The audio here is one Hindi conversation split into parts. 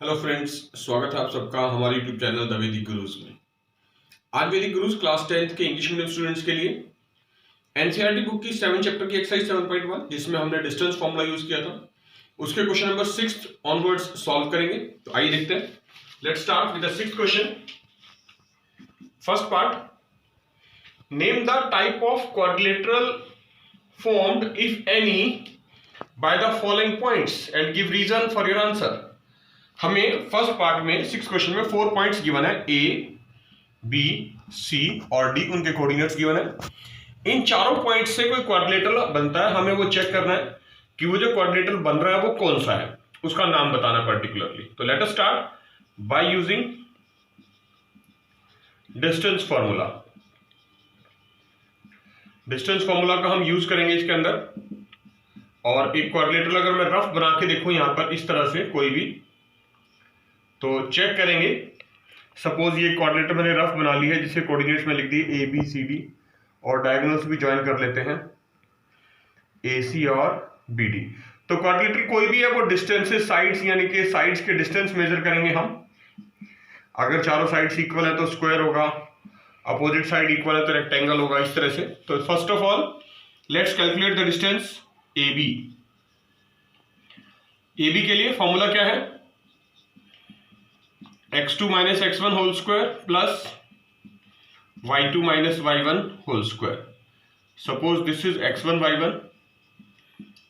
हेलो फ्रेंड्स, स्वागत है आप सबका हमारे यूट्यूब चैनल द वैदिक गुरुज में। आज वैदिक गुरुज क्लास 10th के इंग्लिश मीडियम स्टूडेंट्स के लिए एनसीईआरटी बुक की 7 चैप्टर की एक्सरसाइज 7.1 जिसमें हमने डिस्टेंस फॉर्मूला यूज किया था, उसके क्वेश्चन नंबर 6 ऑनवर्ड्स सॉल्व करेंगे। तो आइए देखते हैं। Let's start with the 6th question. First part, name the type of quadrilateral formed if any by the following points and give reason for your answer. हमें फर्स्ट पार्ट में 6 क्वेश्चन में 4 पॉइंट्स गिवन है, ए, बी, सी और डी, उनके कोऑर्डिनेट्स गिवन है। इन चारों पॉइंट्स से कोई क्वाड्रिलेटरल बनता है, हमें वो चेक करना है कि वो जो क्वाड्रिलेटरल बन रहा है वो कौन सा है, उसका नाम बताना पर्टिकुलरली। तो let us start by using distance formula. Distance formula का हम यूज करेंगे इसके अंदर। और एक क्वाड्रिलेटरल अगर मैं रफ बना के देखूं यहां पर इस तरह से कोई भी, तो चेक करेंगे। सपोज ये क्वाड्रिलेटरल मैंने रफ बना ली है जिसे कोऑर्डिनेट्स में लिख दिए ए बी सी डी, और डायगोनल्स भी ज्वाइन कर लेते हैं ए सी और बी डी। तो क्वाड्रिलेटरल कोई भी है वो डिस्टेंस से साइड्स यानी कि साइड्स के डिस्टेंस मेजर करेंगे हम। अगर चारों साइड्स इक्वल है तो स्क्वायर होगा, अपोजिट साइड इक्वल है तो रेक्टेंगल होगा, इस तरह से। तो first of all let's calculate the distance A B. A B के लिए फॉर्मूला क्या है? x2 minus x1 whole square plus y2 minus y1 whole square. Suppose this is x1 y1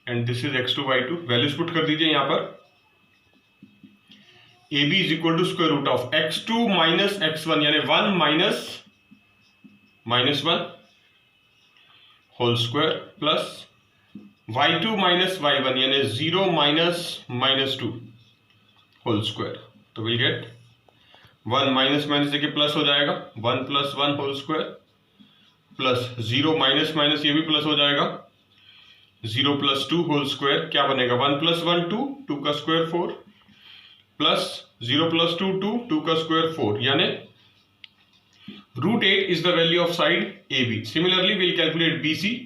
and this is x2 y2। Values put कर दीजिए यहां पर। A B is equal to square root of x2 minus x1 यानी 1 minus 1 whole square plus y2 minus y1 यानी 0 माइनस 2 होल स्क्वायर। तो विल गेट 1 माइनस माइनस देखिए प्लस हो जाएगा, 1 plus 1 whole square plus 0 minus minus ये भी प्लस हो जाएगा, 0 प्लस 2 होल स्क्वायर। क्या बनेगा? 1 प्लस 1 2, 2 का स्क्वायर 4 प्लस 0 प्लस 2 2, 2 का स्क्वायर 4 यानी √8 is the value of side A B. Similarly will calculate B C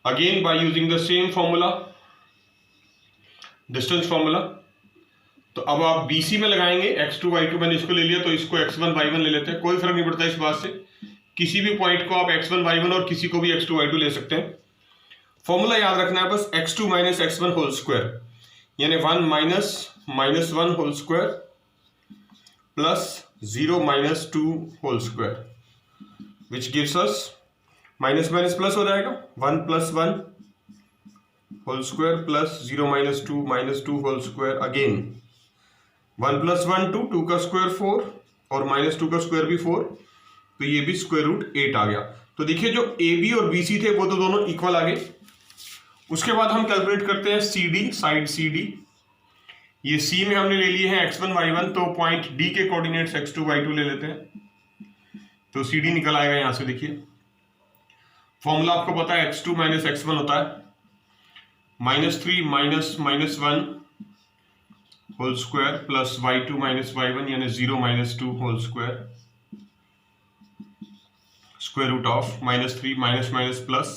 again by using the same formula, distance formula. तो अब आप BC में लगाएंगे, x2 y2 मैंने इसको ले लिया तो इसको x1 y1 ले लेते हैं, कोई फर्क नहीं पड़ता इस बात से। किसी भी पॉइंट को आप x1 y1 और किसी को भी x2 y2 ले सकते हैं। फॉर्मूला याद रखना है बस, x2 minus x1 whole square यानी 1 minus 1 whole square plus 0 minus 2 whole square which gives us minus minus plus हो जाएगा, 1 plus 1 whole square plus 0 minus 2 whole square again 1 plus 1 2, 2 का स्क्वायर 4 और माइनस 2 का स्क्वायर भी 4, तो ये भी स्क्वायर रूट 8 आ गया। तो देखिए जो ए बी और बी सी थे वो तो दोनों इक्वल आ गए। उसके बाद हम कैलकुलेट करते हैं C D, side C D. ये सी में हमने ले लिए हैं x1 y1, तो पॉइंट डी के कोऑर्डिनेट्स x2 y2 ले लेते हैं, तो सी डी निकल आएगा यहां से। देखिए फॉर्मूला आपको पता है, x2 माइनस x1 होता है -3 minus 1 whole square plus y2 minus y1 यानी 0 minus 2 whole square, square root of -3 minus plus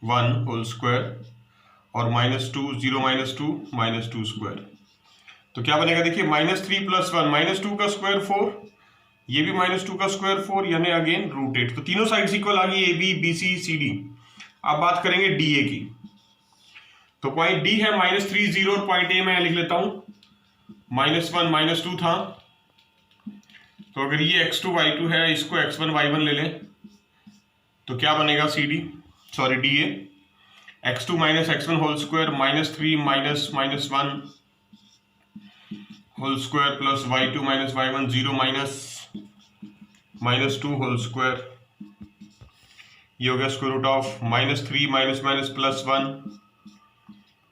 1 whole square और -2 0 माइनस 2 स्क्वायर। तो क्या बनेगा? देखिए -3 प्लस 1 -2 का स्क्वायर 4, ये भी -2 का स्क्वायर 4 यानी अगेन √8। तो तीनों साइड्स इक्वल आ गई, A B B C C D. अब बात करेंगे डी ए की। तो पॉइंट डी है -3 0 और पॉइंट ए मैं लिख लेता हूं -1 -2 था। तो अगर ये x2 y2 है, इसको x1 y1 ले लें तो क्या बनेगा? D A x2 minus x1 whole square -3 minus 1 whole square plus y2 minus y1 0 minus 2 whole square, ये हो गया square root of -3 minus plus 1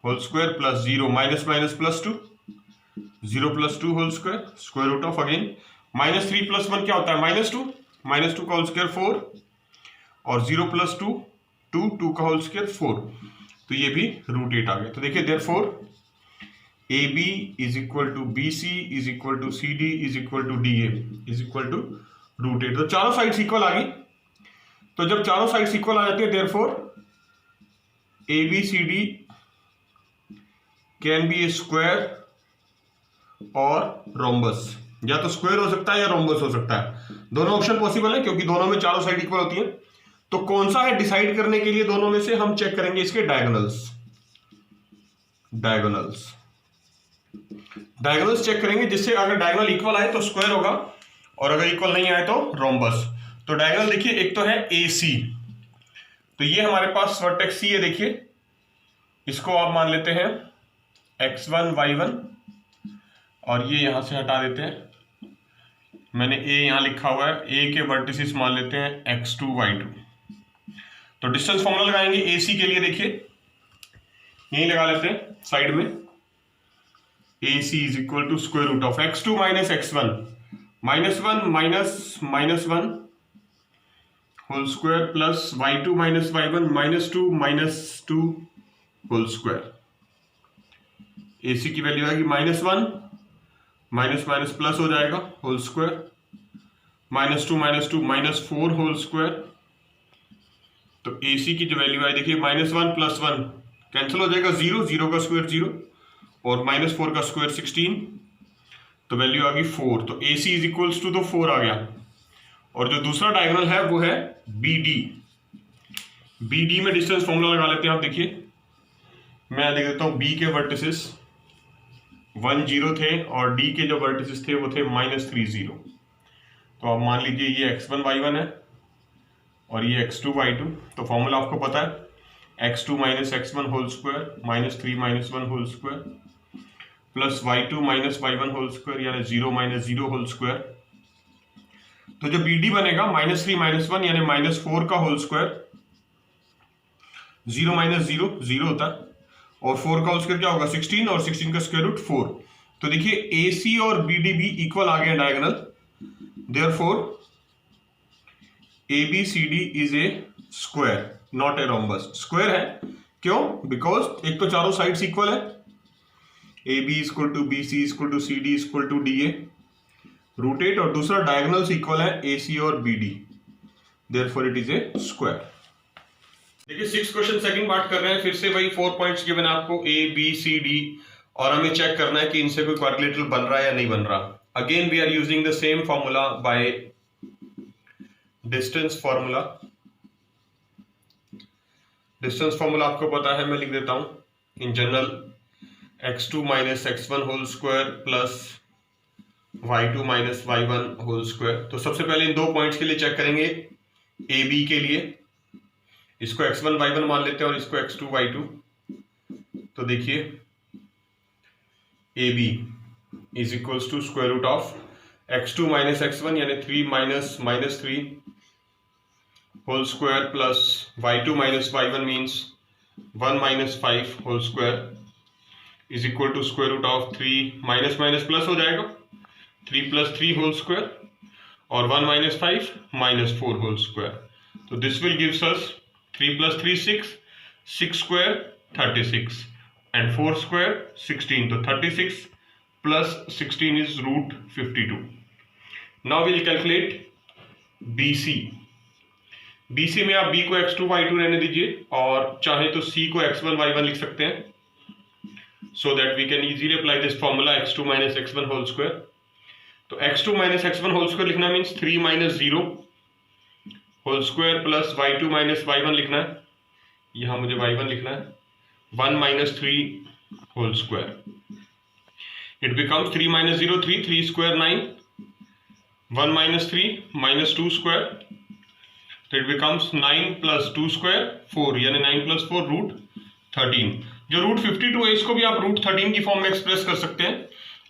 whole square plus 0 minus plus 2 0 plus 2 whole square, square root of again -3 plus 1 क्या होता है? -2 का होल स्क्वायर 4 और 0 प्लस 2 2 का होल स्क्वायर 4, तो ये भी √8 आ गया। तो देखिए therefore A B is equal to B C is equal to C D is equal to D A is equal to √8। तो चारों साइड्स इक्वल आ गई। तो जब चारों साइड्स इक्वल आ जाती है therefore A B C D can be a square और रोम्बस, या तो स्क्वायर हो सकता है या रोम्बस हो सकता है, दोनों ऑप्शन पॉसिबल है क्योंकि दोनों में चारों साइड इक्वल होती है। तो कौन सा है डिसाइड करने के लिए दोनों में से हम चेक करेंगे इसके डायगोनल्स। डायगोनल्स चेक करेंगे, जिससे अगर डायगोनल इक्वल आए तो स्क्वायर होगा और अगर इक्वल नहीं आए तो रोम्बस। तो डायगोनल देखिए, एक तो है AC, तो ये हमारे पास वर्टेक्स C है, देखिए इसको आप मान लेते हैं x1 y1 और ये यहां से हटा देते हैं, मैंने A यहां लिखा हुआ है, A के वर्टिसेस मान लेते हैं x2 y2। तो डिस्टेंस फॉर्मूला लगाएंगे AC के लिए, देखिए यही लगा लेते हैं साइड में, AC is equal to square root of x2 minus x1 -1 minus 1 whole square plus y2 minus y1 -2 whole square. AC की वैल्यू आएगी -1 माइनस माइनस प्लस हो जाएगा होल स्क्वायर, -2 -4 होल स्क्वायर। तो AC की जो वैल्यू है देखिए, -1 + 1 कैंसिल हो जाएगा, 0 का स्क्वायर 0 और -4 का स्क्वायर 16, तो वैल्यू आ गई 4। तो AC इज इक्वल्स टू तो 4 आ गया। और जो दूसरा डायगोनल है वो है BD में डिस्टेंस फॉर्मूला लगा लेते हैं आप, देखिए मैं देख देता हूं, B के वर्टिसेस 1 0 थे और D के जो वर्टिसेस थे वो थे -3 0। तो आप मान लीजिए ये x1 y1 है और ये x2 y2। तो फॉर्मूला आपको पता है, x2 minus x1 whole square -3 -1 whole square plus y2 minus y1 whole square यानी 0 - 0 होल स्क्वायर। तो जो BD बनेगा -3 -1 यानी -4 का होल स्क्वायर, 0 - 0 0 होता है और 4 का होल स्क्वायर क्या होगा 16 और 16 का स्क्वायर रूट 4। तो देखिए AC और BD भी इक्वल आ गया diagonal, therefore ABCD is a square not a rhombus. Square है क्यों? बिकॉज एक तो चारों साइड्स इक्वल है, AB equal to BC equal to CD equal to DA root 8, और दूसरा डायगोनल्स इक्वल है AC और BD, therefore it is a square. देखिए 6 क्वेश्चन सेकंड पार्ट कर रहे हैं, फिर से वही 4 पॉइंट्स गिवन है आपको A B C D और हमें चेक करना है कि इनसे कोई क्वाड्रिलेटरल बन रहा है या नहीं बन रहा। Again we are using the same formula by distance formula. Distance formula आपको पता है, मैं लिख देता हूं in general, x2 minus x1 whole square plus y2 minus y1 whole square. तो सबसे पहले इन 2 पॉइंट्स के लिए चेक करेंगे AB के लिए, इसको x1 y1 मान लेते हैं और इसको x2 y2। तो देखिए AB is equals to square root of x2 minus x1 यानी 3 minus 3 whole square plus y2 minus y1 means 1 minus 5 whole square is equal to square root of 3 minus minus plus हो जाएगा, 3 + 3 होल स्क्वायर और 1 माइनस 5 -4 होल स्क्वायर। तो this will gives us 3 + 3 6 square 36 and 4 square 16, तो 36 plus 16 is root 52. Now we will calculate BC। BC में आप B को x2 y2 रहने दीजिए और चाहे तो C को x1 y1 लिख सकते हैं, so that we can easily apply this formula x2 minus x1 whole square। तो x2 minus x1 whole square लिखना means 3 minus 0 whole square plus y2 minus y1 लिखना है, यहां मुझे y1 लिखना है 1 minus 3 whole square। It becomes 3 minus 0 3, 3 square 9, 1 minus 3 minus 2 square, तो it becomes 9 plus 2 square 4 यानी 9 plus 4 root 13। जो root 52 है इसको भी आप root 13 की फॉर्म में एक्सप्रेस कर सकते हैं।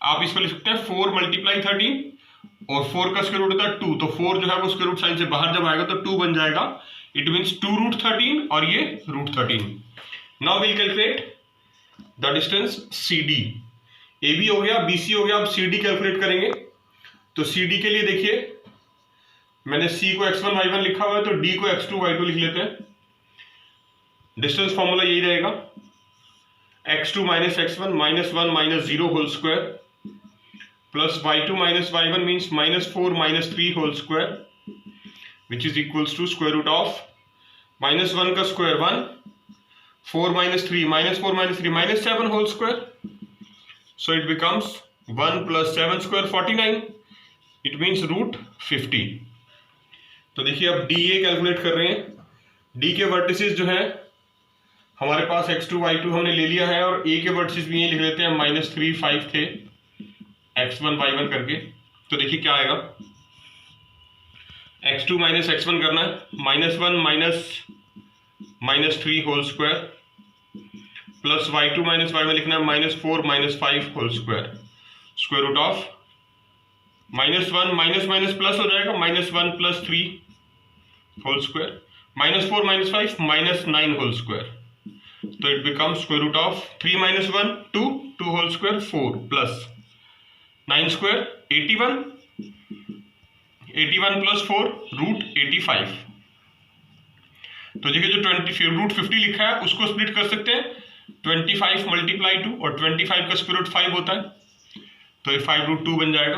आप इसको लिख सकते हैं 4 × 13 और 4 का स्क्वायर रूट होता है 2, तो 4 जो है वो स्क्वायर रूट साइन से बाहर जब आएगा तो 2 बन जाएगा, इट मीन्स 2 root 13 और ये root 13। Now we'll calculate the distance CD। AB हो गया, BC हो गया, अब CD कैलकुलेट करेंगे। तो CD के लिए देखिए मैंने C को x1 y1 लिखा हुआ है, तो D को x2 y2 लिख लेते हैं। डिस्टेंस फॉर्मूला यही रहेगा, x2 minus x1 -1 -0 whole square plus y2 minus y1 means -4 -3 whole square which is equals to square root of -1 का square 1, 4 - 3 -4 - 3 -7 whole square, so it becomes 1 plus 7 square 49, it means √50। तो देखिए अब डी ए कैलकुलेट कर रहे हैं। डी के वर्टिसेस जो है हमारे पास x2 y2 हमने ले लिया है, और ए के वर्टिसेस भी यही लिख लेते हैं, -3 5 थे x1 y1 करके। तो देखिए क्या आएगा, x2 माइनस x1 करना है, -1 -3 whole square plus y2 minus y1 लिखना है, -4 -5 whole square, square root of -1 minus plus हो जाएगा, -1 plus 3 whole square, -4 -5 -9 whole square. तो it become square root of 3 - 1 2 whole square 4 plus 9 square 81 plus 4 √85। तो देखिए जो √50 लिखा है उसको स्प्लिट कर सकते हैं, 25 × 2 और 25 का स्क्वायर रूट 5 होता है, तो ये 5√2 बन जाएगा।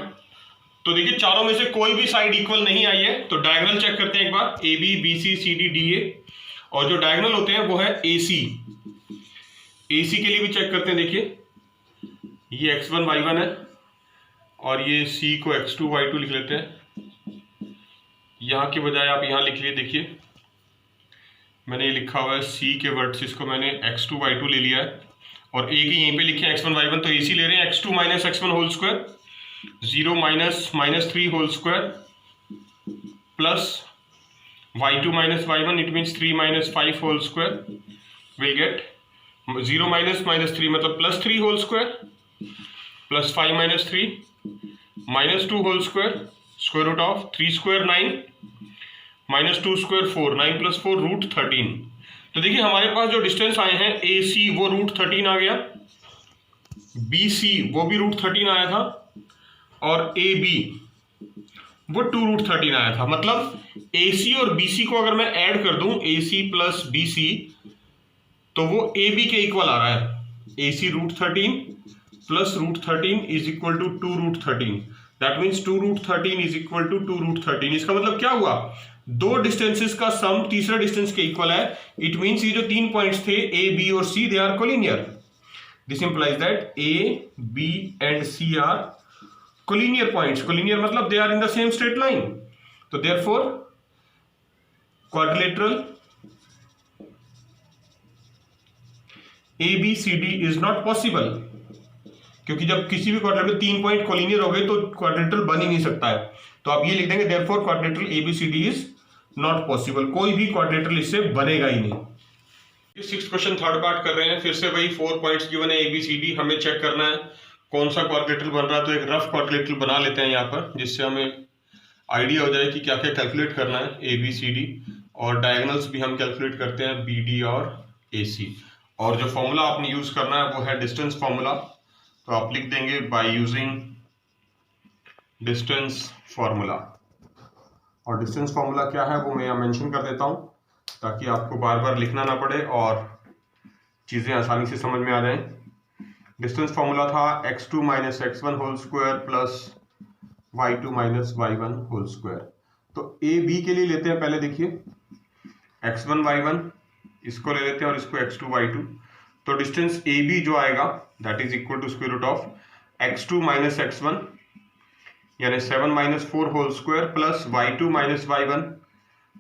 तो देखिए चारों में से कोई भी साइड इक्वल नहीं आई है, तो डायगोनल चेक करते हैं एक बार, A B B C C D D A, और जो डायगोनल होते हैं वो है ए सी। ए सी के लिए भी चेक करते हैं। देखिए ये x1 y1 है और ये c को x2 y2 लिख लेते हैं, यहाँ के बजाय आप यहाँ लिख लिए। देखिए मैंने ये लिखा हुआ है c के वर्टिसेस को मैंने x2 y2 ले लिया है, और a की यहीं पे लिखे हैं x1 y1, तो ac ले रहे हैं x2 minus x1 whole square, 0 -3 whole square plus y2 minus y1, it means 3 - 5 whole square, will get 0 -3 मतलब +3 whole square plus 5 - 3 -2 whole square, square root of 3 square 9 -2 square 4, 9 + 4 √13। तो देखिए हमारे पास जो डिस्टेंस आए हैं ए सी वो √13 आ गया, बी सी वो भी √13 आया था, और ए बी वो 2√13 आया था। मतलब ए सी और बी सी को अगर मैं ऐड कर दूं, ए सी प्लस बी सी, तो वो ए बी के इक्वल आ रहा है। A C √13 plus √13 is equal to 2√13, that means 2√13 is equal to 2√13। इसका मतलब क्या हुआ, दो डिस्टेंसेस का सम तीसरे डिस्टेंस के इक्वल है। इट मीन्स ये जो 3 पॉइंट्स थे ए बी और C, they are collinear. This implies that A B and C are collinear points. Collinear मतलब they are in the same straight line. तो therefore quadrilateral ABCD is not possible, क्योंकि जब किसी भी क्वाड्रिलेटरल 3 पॉइंट कोलिनियर हो गए तो क्वाड्रिलेटरल बन ही नहीं सकता है। तो आप ये लिख देंगे therefore quadrilateral ABCD is not possible, कोई भी क्वाड्रिलेटरल इससे बनेगा ही नहीं। ये 6th क्वेश्चन थर्ड पार्ट कर रहे हैं, फिर से वही 4 पॉइंट्स गिवन है ABCD, हमें चेक करना है कौन सा क्वाड्रिलेटरल बन रहा है। तो एक रफ क्वाड्रिलेटरल बना लेते हैं यहाँ पर, जिससे हमें आइडिया हो जाए कि क्या क्या कैलकुलेट करना है ABCD, और डायगोनल्स भी हम कैलकुलेट करते हैं BD और AC। और जो फॉर्मूला आपने यूज करना है वो है डिस्टेंस फॉर्मूला, तो आप लिख देंगे बाय यूजिंग डिस्टेंस फॉर्मूला। और डिस्टेंस फॉर्मूला क्या है वो मैं यहाँ मेंशन कर देता हूँ, ताकि आपको बार बार लिखना ना पड़े और चीज़ें आसानी से समझ में आ जाएं। डिस्टेंस फॉर्मूला था x2 minus x1 whole square plus y2 minus y1 whole square. तो ए बी के लिए लेते हैं पहले। देखिए x1 y1 इसको ले लेते हैं और इसको x2 y2। तो डिस्टेंस ए बी जो आएगा that is equal to square root of x2 minus x1 यानी 7 - 4 whole square plus y2 minus y1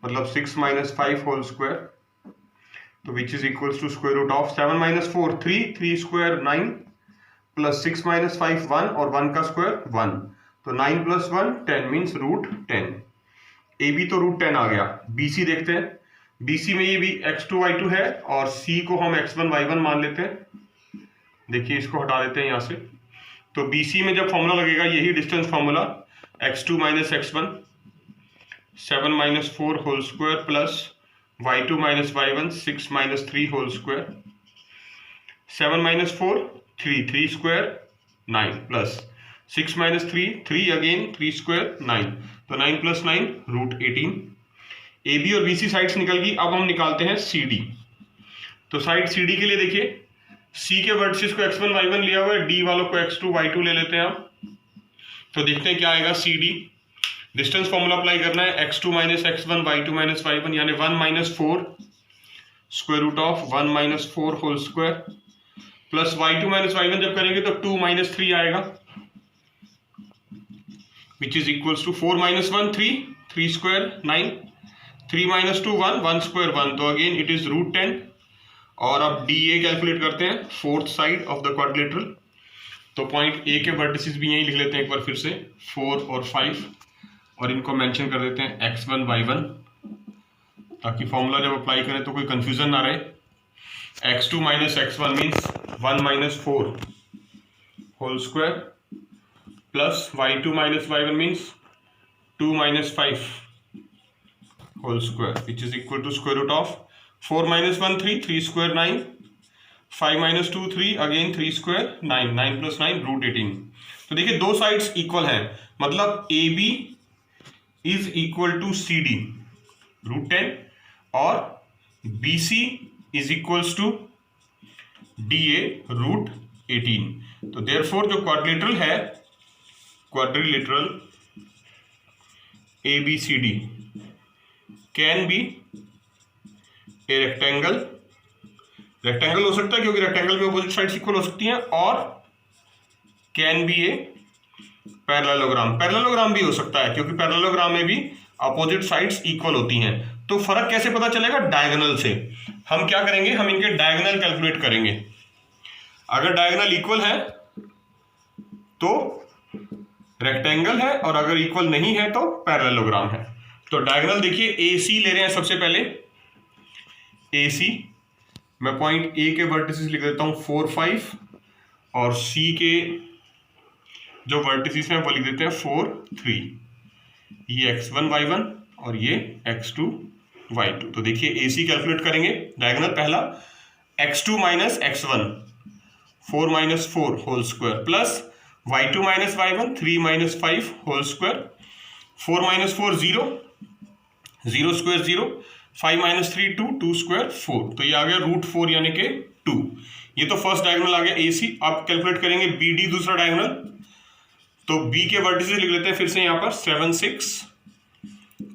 मतलब 6 - 5 होल स्क्वायर, तो which is equals to square root of 7 - 4 3 square 9 plus 6 - 5 1 और 1 का स्क्वायर 1, तो 9 + 1 10 मीन्स √10। ए बी तो √10 आ गया। बी सी देखते हैं, BC में ये भी x2 y2 है और C को हम x1 y1 मान लेते हैं। देखिए इसको हटा देते हैं यहाँ से। तो BC में जब फॉर्मूला लगेगा यही distance formula, x2 minus x1 7 - 4 whole square plus y2 minus y1 6 - 3 whole square, 7 - 4 3 square 9 plus 6 - 3 again 3 square 9, तो 9 + 9 √18। ए बी और बी सी साइड्स निकल गई। अब हम निकालते हैं सी डी। तो साइड सी डी के लिए देखिए सी के वर्टिसेस को x1 y1 लिया हुआ है, डी वालों को x2 y2 ले लेते हैं हम। तो देखते हैं क्या आएगा C D. Distance formula apply करना है, x2 minus x1 y2 minus y1 यानी 1 - 4 square root of 1 - 4 whole square plus y2 minus y1 जब करेंगे तो 2 - 3 आएगा which is equals to 4 minus 1 3, 3 square 9, 3 minus 2 1, 1 square 1, तो अगेन इट इज रूट 10। और अब डी ए कैलकुलेट करते हैं, fourth side of the quadrilateral. तो पॉइंट ए के वर्टिसेस भी यहीं लिख लेते हैं एक बार फिर से, 4 और 5, और इनको मेंशन कर देते हैं x1 y1, ताकि फॉर्मूला जब अप्लाई करें तो कोई कंफ्यूजन ना रहे। x2 minus x1 means 1 minus 4 whole square, plus y2 minus y1 means 2 minus 5 whole square, which is equal to square root of 4 minus 1 3, 3 square 9, 5 minus 2 3, again 3 square 9, 9 plus 9 root 18। तो देखिए दो साइड्स इक्वल हैं, मतलब A B is equal to C D root 10 और B C is equals to D A root 18। तो देयरफॉर जो क्वाड्रिलेटरल है, quadrilateral A B C D can be a rectangle, rectangle हो सकता है क्योंकि रेक्टेंगल में अपोजिट साइड्स इक्वल हो सकती हैं, और can be a parallelogram, parallelogram भी हो सकता है क्योंकि पैरेललोग्राम में भी अपोजिट साइड्स इक्वल होती हैं। तो फर्क कैसे पता चलेगा? डायगोनल से। हम क्या करेंगे, हम इनके डायगोनल कैलकुलेट करेंगे। अगर डायगोनल इक्वल है तो रेक्टेंगल है, और अगर इक्वल नहीं है तो पैरेललोग्राम है। तो डायगोनल देखिए ए सी ले रहे हैं सबसे पहले, ए सी मैं पॉइंट ए के वर्टिसेस लिख देता हूं 4 5, और सी के जो वर्टिसेस हैं वो लिख देते हैं 4 3। ये x1 y1 और ये x2 y2। तो देखिए ए सी कैलकुलेट करेंगे, डायगोनल पहला x2 minus x1 4 minus 4 whole square, plus y2 minus y1 3 minus 5 whole square, 4 minus 4 0, 0 square 0, 5 minus 3 2, 2 square 4। तो ये आ गया रूट 4 यानी कि 2। ये तो फर्स्ट डायगोनल आ गया ए सी। अब कैलकुलेट करेंगे बी डी, दूसरा डायगोनल। तो बी के वर्टिसेस लिख लेते हैं फिर से यहाँ पर 7 6,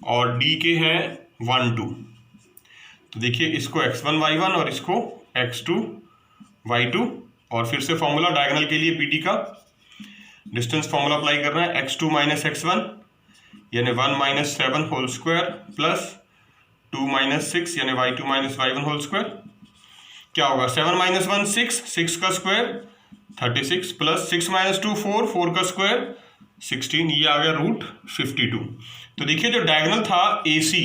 और डी के हैं 1 2। तो देखिए इसको x1 y1 और इसको x2 y2, और फिर से फॉर्मूला डायगोनल के लिए बी डी का डिस्टेंस फॉर्मूला अप्लाई करना है, x2 माइनस x1 यानी 1 minus 7 whole square, plus 2 minus 6 यानी y2 minus y1 whole square. क्या होगा? 7 माइनस 1 6, 6 का स्क्वायर 36, प्लस 6 माइनस 2 4, 4 का स्क्वायर 16, ये आ गया रूट 52। तो देखिए जो डायगोनल था ए सी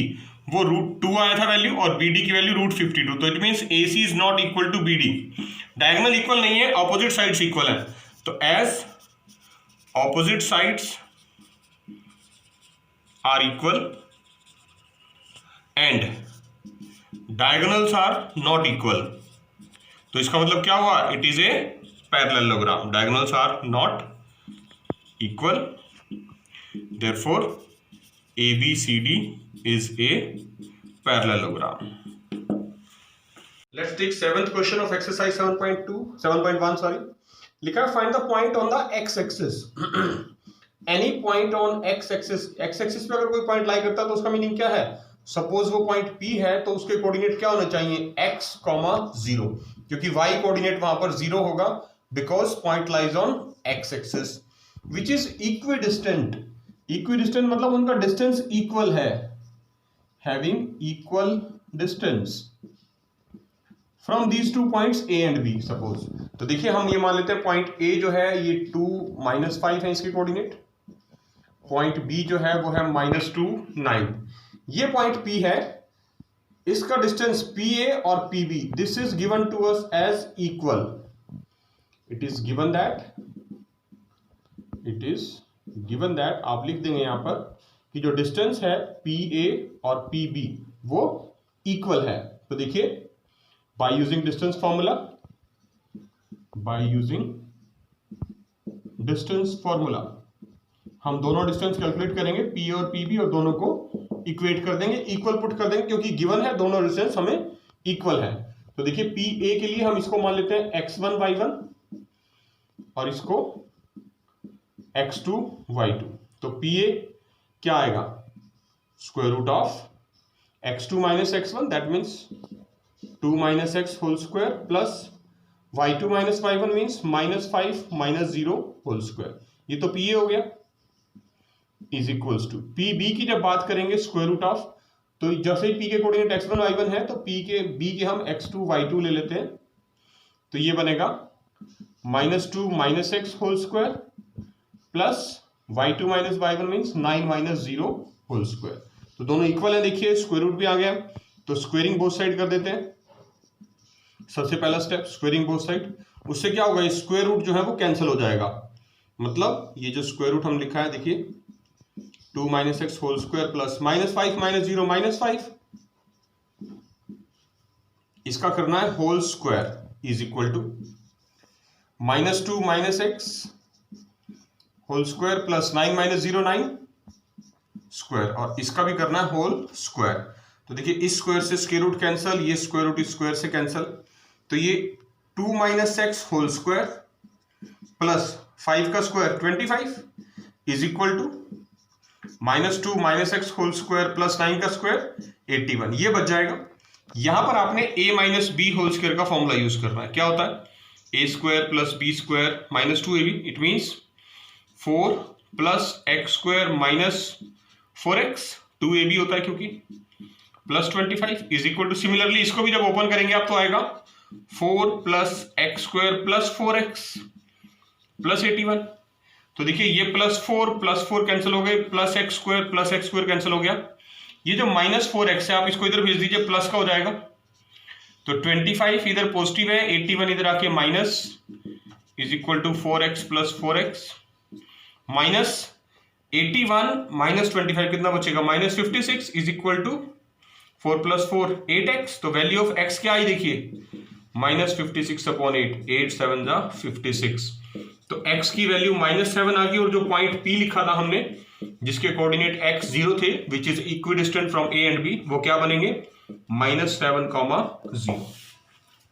वो रूट 2 आया था वैल्यू, और बी डी की वैल्यू रूट 52। तो it means A C is not equal to B D. Diagonal equal नहीं है, ऑपोजिट साइड्स इक्वल है। तो as opposite sides are equal and diagonals are not equal, तो इसका मतलब क्या हुआ? It is a parallelogram. Diagonals are not equal, therefore ABCD is a parallelogram. Let's take 7th question of exercise 7.1 sorry. लिखा है find the point on the x-axis. Any point on x-axis. x-axis पे अगर कोई पॉइंट लाई करता है तो उसका मीनिंग क्या है? सपोज वो पॉइंट P है तो उसके कोऑर्डिनेट क्या होने चाहिए? x, 0, क्योंकि y कोऑर्डिनेट वहां पर 0 होगा because point lies on x-axis which is equidistant. Equidistant मतलब उनका डिस्टेंस इक्वल है, having equal distance from these two points A and B suppose. तो देखिए हम ये मान लेते हैं पॉइंट ए जो है ये 2 -5 है इसके कोऑर्डिनेट, पॉइंट बी जो है वो है -2 9। ये पॉइंट पी है, इसका डिस्टेंस पी ए और P B this is given to us as equal. It is given that आप लिख देंगे यहां पर कि जो डिस्टेंस है पी ए और पी बी वो इक्वल है। तो देखिए बाय यूजिंग डिस्टेंस फॉर्मूला, हम दोनों डिस्टेंस कैलकुलेट करेंगे पी और पी बी और दोनों को इक्वेट कर देंगे, इक्वल पुट कर देंगे क्योंकि गिवन है दोनों डिस्टेंस हमें इक्वल है। तो देखिए पी ए के लिए हम इसको मान लेते हैं x1 y1 और इसको x2 y2। तो पी ए क्या आएगा? Square root of x2 minus x1 that means 2 minus x whole square plus y2 minus y1 means -5 -0 whole square. ये तो पी ए हो गया। Is equals to P B की जब बात करेंगे स्क्वायर रूट ऑफ, तो जैसे ही पी के कोऑर्डिनेट x1 y1 है तो पी के बी के हम x2 y2 ले लेते हैं, तो ये बनेगा -2 - x whole square plus y2 - y1 means 9 - 0 whole square. तो दोनों इक्वल है, देखिए स्क्वायर रूट भी आ गया, तो स्क्वेयरिंग बोथ साइड कर देते हैं। सबसे पहला स्टेप स्क्वेयरिंग बोथ साइड, उससे क्या होगा, स्क्वायर रूट जो है वो कैंसिल हो जाएगा, मतलब ये जो स्क्वायर रूट हम लिखा है देखिए 2 - x होल स्क्वायर प्लस -5 - 0 -5, इसका करना है whole square is equal to -2 - x whole square plus 9 - 0 9 square, और इसका भी करना है होल स्क्वायर। तो देखिए इस स्क्वायर से स्क्वायर रूट कैंसिल, ये स्क्वायर रूट इस स्क्वायर से कैंसिल, तो ये 2 - x होल स्क्वायर प्लस 5 का square 25 is equal to -2 - x whole square plus 9 का स्क्वायर 81, ये बच जाएगा। यहां पर आपने a - b होल स्क्वायर का फॉर्मूला यूज करना है, क्या होता है a square plus b square -2ab, it means 4 plus x square minus 4x 2ab होता है क्योंकि plus 25 is equal to, similarly इसको भी जब ओपन करेंगे आप तो आएगा 4 plus x square plus 4x plus 81। तो देखिए ये +4 कैंसिल हो गए, प्लस x स्क्वायर कैंसिल हो गया, ये जो -4x है आप इसको इधर भेज दीजिए, प्लस का हो जाएगा, तो 25 इधर पॉजिटिव है, 81 इधर आके minus is equal to 4x plus 4x minus 81 minus 25 कितना बचेगा -56 is equal to 4 plus 4 8x, तो वैल्यू ऑफ x क्या आई देखिए -56/8, 8 7 जा 56, तो x की वैल्यू -7 आ गई, और जो पॉइंट P लिखा था हमने जिसके कोऑर्डिनेट x 0 थे which is equidistant from a and b, वो क्या बनेंगे -7, 0।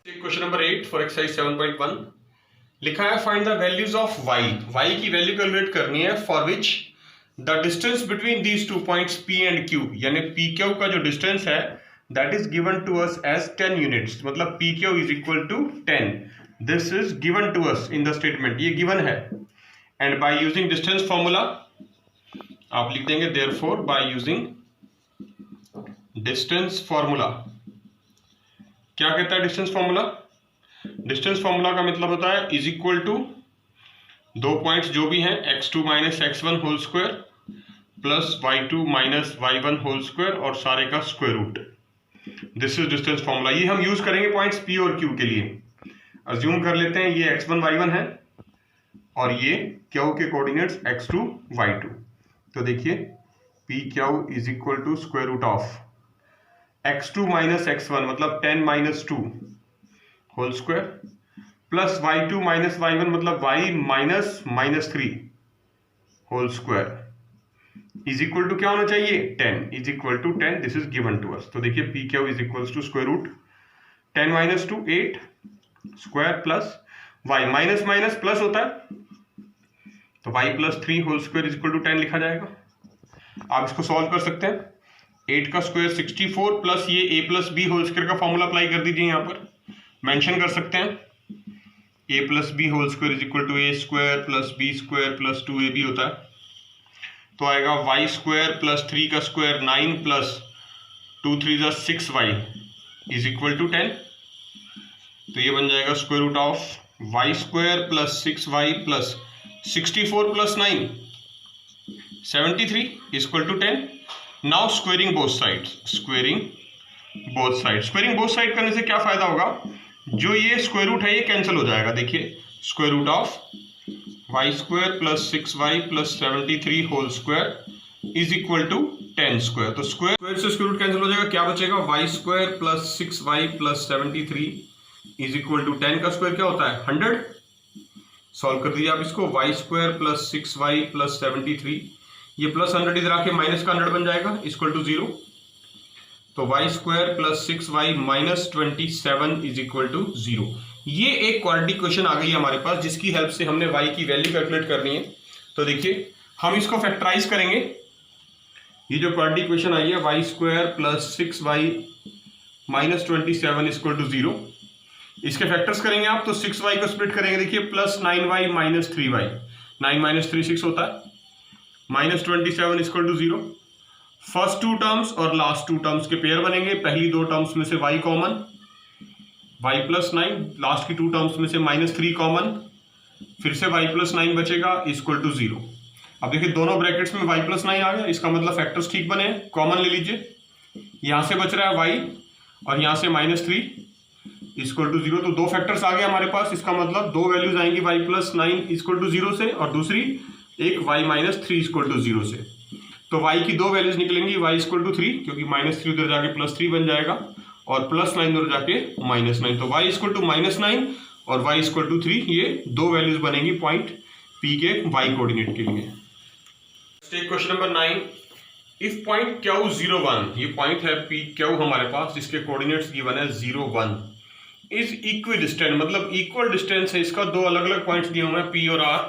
क्वेश्चन नंबर 8 फॉर एक्सरसाइज 7.1 लिखा है find the values of y की वैल्यू कैलकुलेट करनी है for which the distance between these two points p and q, यानी p q का जो डिस्टेंस है that is given to us as 10 units, मतलब p q is equal to 10, this is given to us in the statement, ये गिवन है, and by using distance formula आप लिख देंगे therefore by using distance formula. क्या कहता है डिस्टेंस फॉर्मूला? डिस्टेंस फॉर्मूला का मतलब होता है इज इक्वल टू दो पॉइंट्स जो भी हैं x2 - x1 whole square plus y2 - y1 whole square और सारे का square root, this is distance formula. ये हम यूज करेंगे पॉइंट्स p और q के लिए। अज्यूम कर लेते हैं ये x1 y1 है और ये q के कोऑर्डिनेट्स x2 y2, तो देखिए p q is equal to square root of x2 - x1 मतलब 10 - 2 whole square plus y2 - y1 मतलब y -3 whole square is equal to क्या होना चाहिए 10 is equal to 10, this is given to us. तो देखिए P Q is equal to square root 10 - 2 8 square plus y minus minus plus होता है तो y plus 3 whole square is equal to 10 लिखा जाएगा। आप इसको सॉल्व कर सकते हैं, 8 का स्क्वायर 64 प्लस ये a plus B whole square का फॉर्मूला अप्लाई कर दीजिए, यहाँ पर मेंशन कर सकते हैं a plus B whole square is equal to A square plus B square plus 2ab होता है, तो आएगा y स्क्वायर प्लस 3 का स्क्वायर 9 प्लस 2 3 जा 6y इज इक्वल टू 10, तो ये बन जाएगा square root of y square plus 6y plus 64 plus 9 73 equal to 10। Now squaring both sides, squaring both side करने से क्या फायदा होगा, जो ये स्क्वायर रूट है ये कैंसिल हो जाएगा। देखिए square root of y square plus 6y plus 73 whole square is equal to 10 square, तो स्क्वायर से स्क्वायर रूट कैंसिल हो जाएगा, क्या बचेगा y square plus 6y plus 73 is equal to 10 का स्क्वायर क्या होता है 100, सॉल्व कर दीजिए आप इसको, y square plus 6y plus 73 ये प्लस 100 इधर आके माइनस का 100 बन जाएगा इक्वल टू 0, तो y square plus 6y minus 27 is equal to 0। ये एक क्वाड्रेटिक क्वेश्चन आ गई है हमारे पास जिसकी हेल्प से हमने y की वैल्यू कैलकुलेट करनी है। तो देखिए हम इसको फैक्टराइज करेंगे, ये जो क्वाड्रेटिक क्वेश्चन आई है y square plus 6y minus 27 equal to 0, इसके फैक्टर्स करेंगे आप तो 6y को स्प्लिट करेंगे, देखिए plus 9y minus 3y, 9 minus 3 6 होता है -27 equal to 0। First two terms और लास्ट टू टर्म्स के पेयर बनेंगे। पहली दो टर्म्स में से y common, y plus 9, last की टू टर्म्स में से -3 कॉमन, फिर से y प्लस 9 बचेगा इक्वल टू 0। अब देखिए दोनों ब्रैकेट्स में y प्लस 9 आ गया, इसका मतलब फैक्टर्स ठीक बने, कॉमन ले लीजिए। यहां से बच रहा है y और यहां से -3 इक्वल टू 0, तो दो फैक्टर्स आ गए हमारे पास। इसका मतलब दो वैल्यूज आएंगी y प्लस 9 इक्वल टू 0 से और दूसरी एक y -3 इक्वल टू 0 से। तो y की दो वैल्यूज निकलेंगी, y इक्वल टू 3, क्योंकि -3 उधर जाके +3 बन जाएगा और +9 उधर जाके -9, तो y इक्वल टू -9 और y इक्वल टू 3, ये दो वैल्यूज बनेंगी पॉइंट P के y कोऑर्डिनेट के लिए। Take question number 9। If point Q01, ये पॉइंट है P Q हमारे पास, जिसके कोऑर्डिनेट्स गिवन है 0 1, इज इक्विडिस्टेंट, मतलब इक्वल डिस्टेंस है इसका, दो अलग अलग पॉइंट्स दिए हुए हैं P और R।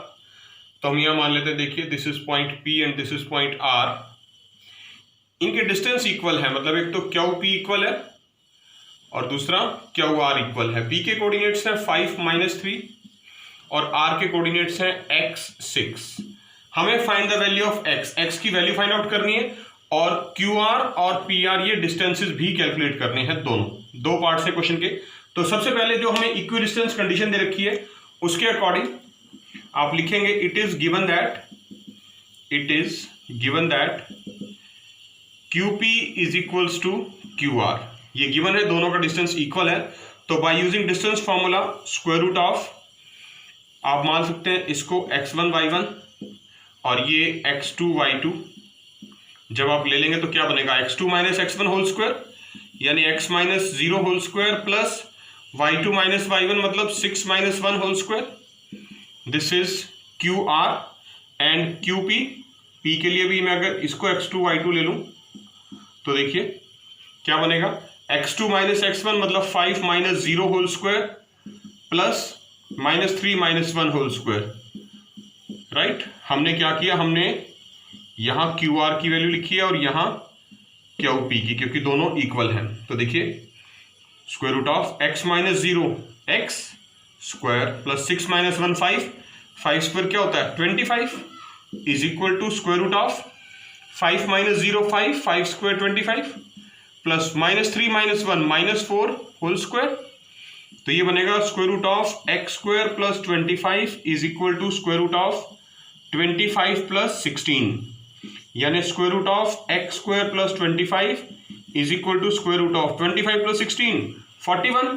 तो हम यहां मान लेते हैं, देखिए this is point P and this is point R। इनके डिस्टेंस इक्वल है, मतलब एक तो QP इक्वल है और दूसरा QR इक्वल है। P के कोऑर्डिनेट्स हैं 5 -3 और R के कोऑर्डिनेट्स हैं x 6। हमें find the value of x की वैल्यू फाइंड आउट करनी है और QR और PR ये डिस्टेंसेस भी कैलकुलेट करने हैं, दोनों दो पार्ट्स है क्वेश्चन के। तो सबसे पहले जो हमें इक्विडिस्टेंस कंडीशन दे रखी है उसके अकॉर्डिंग आप लिखेंगे it is given that QP is equals to QR। ये गिवन है, दोनों का डिस्टेंस इक्वल है। तो by using distance formula square root of, आप मान सकते हैं इसको x1 y1 और ये x2 y2, जब आप ले लेंगे तो क्या बनेगा x2 - x1 होल स्क्वायर, यानी x - 0 whole square plus y2 - y1 मतलब 6 - 1 whole square. This is QR and QP। P के लिए भी मैं अगर इसको x2 y2 ले लूं तो देखिए क्या बनेगा, x2 - x1 मतलब 5 - 0 whole square plus -3 - 1 whole square, right. हमने क्या किया, हमने यहां QR की वैल्यू लिखी है और यहां QP की, क्योंकि दोनों इक्वल हैं। तो देखिए square root of x - 0 x square plus 6 - 1 5 square क्या होता है 25 is equal to square root of 5 - 0 5 square 25 plus -3 - 1 -4 whole square. तो ये बनेगा square root of x square plus 25 is equal to square root of 25 plus 16, यानी square root of x square plus 25 is equal to square root of 25 plus 16 41।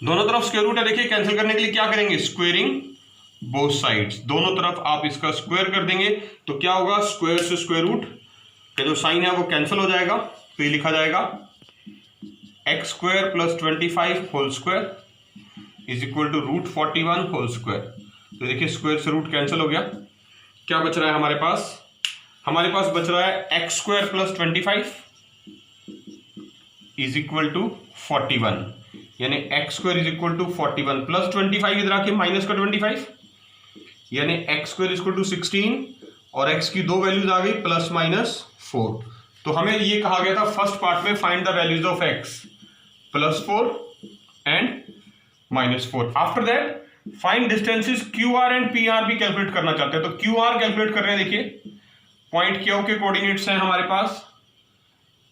दोनों तरफ स्क्वायर रूट है, देखिए कैंसिल करने के लिए क्या करेंगे, स्क्वेयरिंग बोथ साइड्स, दोनों तरफ आप इसका स्क्वायर कर देंगे तो क्या होगा, स्क्वायर से स्क्वायर रूट का जो साइन है वो कैंसिल हो जाएगा। तो ये लिखा जाएगा x square plus 25 whole square is equal to root 41 whole square. तो देखिए स्क्वायर से रूट कैंसिल हो गया, क्या बच रहा है हमारे पास बच रहा है x square plus 25 is equal to 41, यानी x square is equal to 41 plus 25 इधर आके माइनस का 25, यानी x square is equal to 16 और x की दो वैल्यूज आ गई +-4। तो हमें ये कहा गया था फर्स्ट पार्ट में find the values of x +4 and -4। After that find distances QR and PR भी कैलकुलेट करना चाहते हैं। तो QR कैलकुलेट कर रहे हैं, देखिए पॉइंट Q के कोऑर्डिनेट्स हैं हमारे पास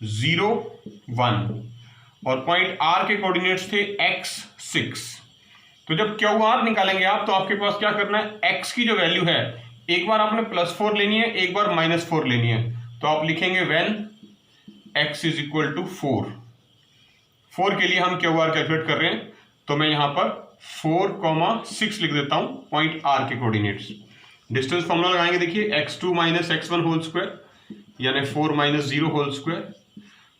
0 1 और पॉइंट R के कोऑर्डिनेट्स थे x 6। तो जब QR निकालेंगे आप तो आपके पास क्या करना है, x की जो वैल्यू है एक बार आपने +4 लेनी है, एक बार -4 लेनी है। तो आप लिखेंगे when x is equal to 4 के लिए हम QR कैलकुलेट कर रहे हैं। तो मैं यहां पर 4,6 लिख देता हूं पॉइंट R के कोऑर्डिनेट्स। डिस्टेंस फॉर्मूला लगाएंगे, देखिए x2 - x1 होल स्क्वायर यानी 4 - 0 होल स्क्वायर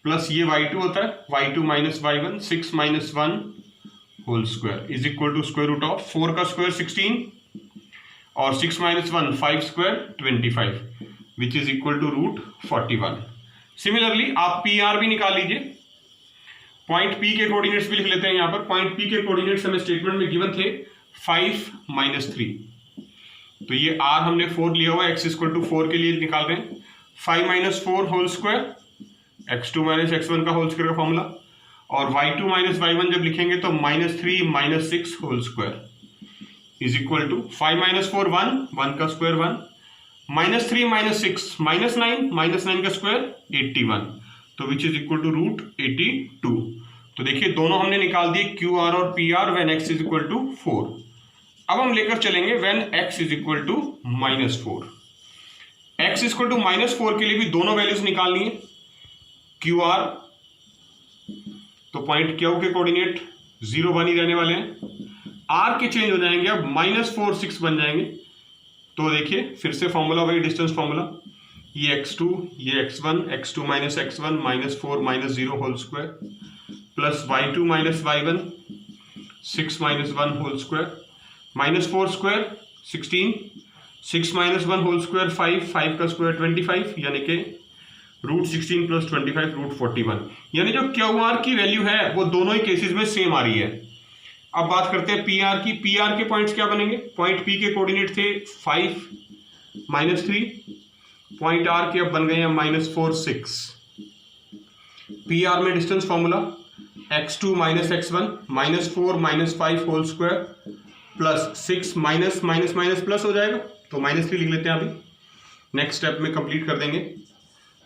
प्लस ये y2 होता है y2 - y1 6 - 1 whole square is equal to square root of 4 का स्क्वायर 16 और 6 - 1 5 square 25 which is equal to root 41। Similarly आप PR भी निकाल लीजिए, पॉइंट P के कोऑर्डिनेट्स भी लिख लेते हैं। यहां पर पॉइंट P के कोऑर्डिनेट्स हमें स्टेटमेंट में गिवन थे 5 - 3। तो ये R हमने 4 लिया हुआ है, x इक्वल टू 4 के लिए निकाल रहे हैं। 5 - 4 होल स्क्वायर x2 - x1 का होल स्क्वायर का फॉर्मूला और y2 - y1 जब लिखेंगे तो -3 - 6 whole square is equal to 5 - 4 1 का स्क्वायर 1 -3 -6 -9 -9 का स्क्वायर 81, तो विच इज इक्वल टू √82। तो देखिए दोनों हमने निकाल दिए क्यू आर और P R when x is equal to 4। अब हम लेकर चलेंगे when x is equal to -4। x equal to -4 के लिए भी दोनों वैल्यूज निकालनी है। क्यू आर तो पॉइंट क्यू के कोऑर्डिनेट 0 1 ही रहने वाले हैं, आर के चेंज हो जाएंगे, अब -4 6 बन जाएंगे। तो देखिए फिर से फॉर्मूला वही डिस्टेंस फॉर्मूला, ये x2 ये x1 x2 minus x1 -4 -0 whole square plus y2 minus y1 6 -1 whole square -4 square 16 6 -1 whole square 5 का स्क्वायर 25 यानी कि √16 + 25 √41, यानी जो क्यू आर की वैल्यू है वो दोनों ही केसेस में सेम आ रही है। अब बात करते हैं पी आर की। पी आर के पॉइंट्स क्या बनेंगे? पॉइंट पी के कोऑर्डिनेट थे 5 -3, पॉइंट आर के अब बन गए हैं -4 6। पी आर में distance formula x2 minus x1 -4 -5 whole square plus 6 minus minus minus plus हो जाएगा, तो -3 लिख लेते हैं अभी, नेक्स्ट स्टेप में कंप्लीट कर देंगे।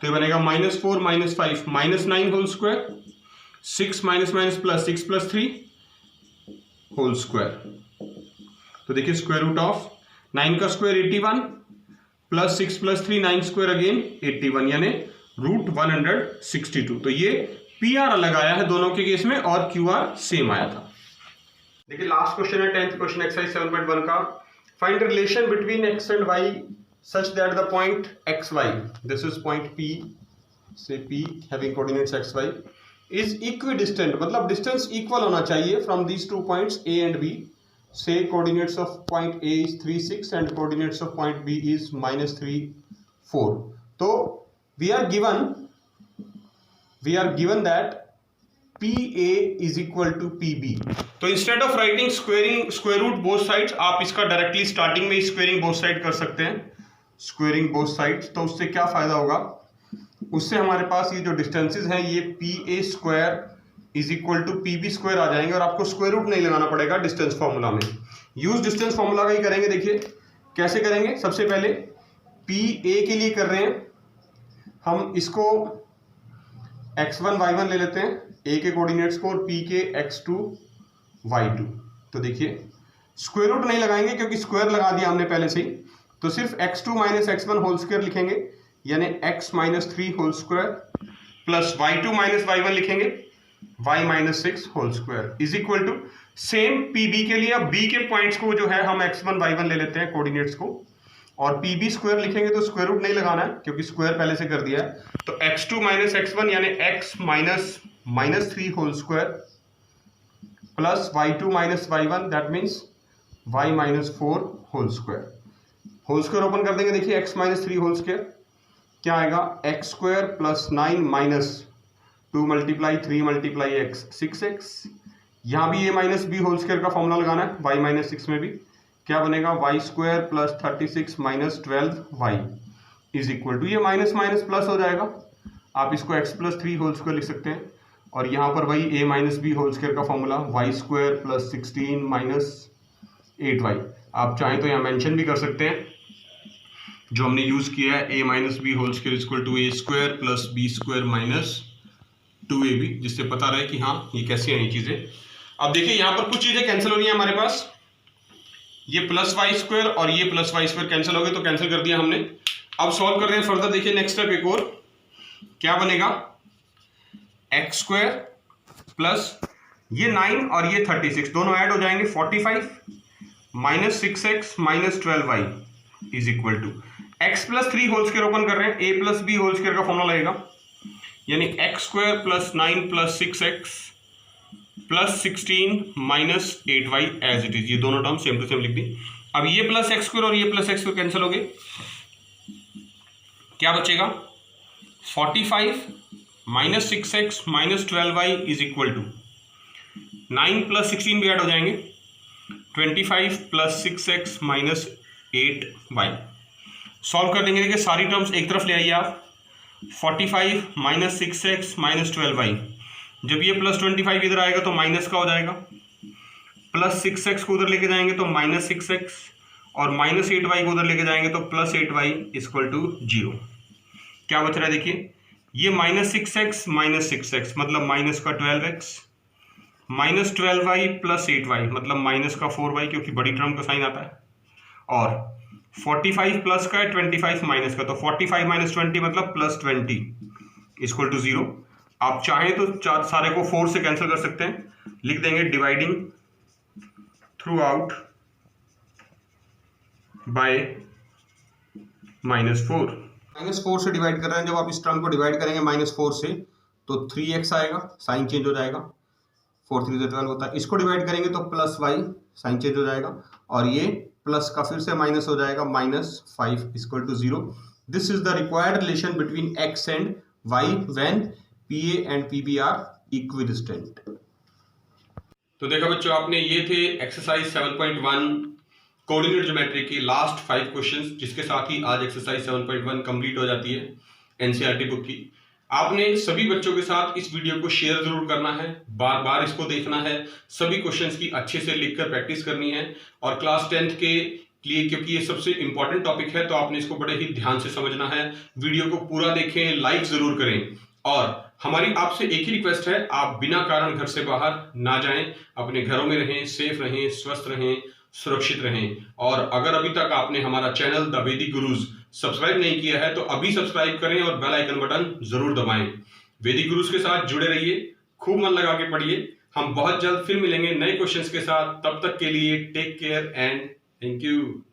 तो ये बनेगा -4 -5 -9 whole square 6 minus minus plus 6 + 3 whole square. तो देखिए स्क्वायर रूट ऑफ 9 का स्क्वायर 81 प्लस 6 + 3 9 स्क्वायर अगेन 81 यानी √162। तो ये पी आर अलग आया है दोनों के केस में और क्यू आर सेम आया था। देखिए लास्ट क्वेश्चन है 10th क्वेश्चन एक्सरसाइज 7.1 का। Find relation between x and y such that the point xy, this is point P, say P having coordinates xy, is equidistant, मतलब डिस्टेंस इक्वल होना चाहिए from these two points A and B। say coordinates of point A is 3 6 and coordinates of point B is -3 4। तो we are given that PA is equal to PB। तो instead of writing square root both sides, आप इसका डायरेक्टली स्टार्टिंग में स्क्वेयरिंग बोथ साइड कर सकते हैं, स्क्वेयरिंग बोथ साइड्स। तो उससे क्या फायदा होगा, उससे हमारे पास ये जो डिस्टेंसेस हैं ये PA square is equal to PB square आ जाएंगे और आपको स्क्वायर रूट नहीं लगाना पड़ेगा डिस्टेंस फॉर्मूला में। यूज डिस्टेंस फॉर्मूला का ही करेंगे। देखिए कैसे करेंगे, सबसे पहले PA के लिए कर रहे हैं हम, इसको x1 y1 ले लेते हैं, A के कोऑर्डिनेट्स को, और P के x2 y2। तो देखिए स्क्वायर रूट नहीं लगाएंगे क्योंकि स्क्वायर लगा दिया हमने पहले से ही, तो सिर्फ x2 minus x1 whole square लिखेंगे यानी x -3 whole square plus y2 minus y1 लिखेंगे y -6 whole square is equal to same PB के लिए। अब B के पॉइंट्स को जो है हम x1 y1 ले लेते हैं कोऑर्डिनेट्स को, और PB स्क्वायर लिखेंगे तो स्क्वायर रूट नहीं लगाना है क्योंकि स्क्वायर पहले से कर दिया है। तो x2 माइनस x1 यानी x -3 whole square plus y2 minus y1 that means y -4 whole square. Whole square open कर देंगे, देखिए x -3 होल स्क्वायर क्या आएगा, x square plus 9 minus 2 × 3 × x 6x। यहाँ भी a minus b whole square का फॉर्मूला लगाना है, y -6 में भी क्या बनेगा, y square plus 36 minus 12y is equal to, ये माइनस माइनस प्लस हो जाएगा, आप इसको x + 3 होल स्क्वायर लिख सकते हैं। और यहाँ पर वही a - b होल स्क्वायर का formula y square plus 16 minus 8y। आप चाहें तो यहाँ मेंशन भी कर सकते हैं जो हमने यूज किया है, a - b whole square equal to a square plus b square minus 2ab, जिससे पता रहे कि हाँ ये कैसी हैं ये चीजें। अब देखिए यहाँ पर कुछ चीजें कैंसिल हो रही हैं हमारे पास, ये प्लस वाई स्क्वायर और ये प्लस वाई स्क्वायर कैंसिल हो गए, तो कैंसिल कर दिया हमने। अब सॉल्व कर रहे हैं फर्दर। देखिए नेक्स्ट स्टेप एक और क्या बनेगा, एक्स स्क्वायर प्लस ये 9 और ये 36 दोनों ऐड हो जाएंगे 45 minus 6x minus 12y is equal to x + 3 whole square open कर रहे हैं, a + b होल स्क्वायर का फॉर्मूला लगेगा यानी x square plus 9 plus 6x plus 16 minus 8y as it is. ये दोनों टर्म सेम टू सेम लिख दी। अब ये प्लस एक्स स्क्वायर और ये प्लस एक्स स्क्वायर कैंसिल हो गए, क्या बचेगा 45 minus 6x minus 12y is equal to 9 plus 16 भी ऐड हो जाएंगे 25 plus 6x minus 8y। Solve कर देंगे, देखिए सारी टर्म्स एक तरफ ले आइए आप, 45 माइनस 6x माइनस 12y, जब ये प्लस 25 इधर आएगा तो माइनस का हो जाएगा, प्लस 6x को उधर लेके जाएंगे तो माइनस 6x और -8y को उधर लेके जाएंगे तो +8y इक्वल टू 0। क्या बच रहा है देखिए, ये -6x -6x मतलब माइनस का 12x, -12y + 8y मतलब माइनस का 4y क्योंकि बड़ी टर्म का साइन आता है, और 45 प्लस का है 25 माइनस का, तो 45 - 20 मतलब +20 इक्वल टू 0। आप चाहें तो सारे को 4 से कैंसिल कर सकते हैं, लिख देंगे डिवाइडिंग थ्रू आउट बाय -4। -4 से डिवाइड कर रहे हैं, जब आप इस टर्म को डिवाइड करेंगे -4 से तो 3x आएगा, साइन चेंज हो जाएगा, 4 3 से 12 होता है। इसको डिवाइड करेंगे तो +y, साइन चेंज हो जाएगा, और ये प्लस का फिर से माइनस हो जाएगा, -5 equal to 0। This is the required relation between x and y when PA and PB are equidistant. तो देखा बच्चों, आपने ये थे एक्सरसाइज 7.1 कोऑर्डिनेट ज्योमेट्री की लास्ट 5 क्वेश्चंस, जिसके साथ ही आज एक्सरसाइज 7.1 कंप्लीट हो जाती है एनसीईआरटी बुक की। आपने सभी बच्चों के साथ इस वीडियो को शेयर जरूर करना है, बार बार इसको देखना है, सभी क्वेश्चंस की अच्छे से लिखकर प्रैक्टिस करनी है, और क्लास 10th के लिए, क्योंकि ये सबसे इंपॉर्टेंट टॉपिक है, तो आपने इसको बड़े ही ध्यान से समझना है। वीडियो को पूरा देखें, लाइक जरूर करें, और हमारी आपसे एक ही रिक्वेस्ट है, आप बिना कारण घर से बाहर ना जाएं, अपने घरों में रहें, सेफ रहें, स्वस्थ रहें, सुरक्षित रहें। और अगर अभी तक आपने हमारा चैनल द वैदिक गुरुज सब्सक्राइब नहीं किया है तो अभी सब्सक्राइब करें और बेल आइकन बटन जरूर दबाएं। वैदिक गुरुज के साथ जुड़े रहिए, खूब मन लगा के पढ़िए। हम बहुत जल्द फिर मिलेंगे नए क्वेश्चंस के साथ, तब तक के लिए take care and thank you.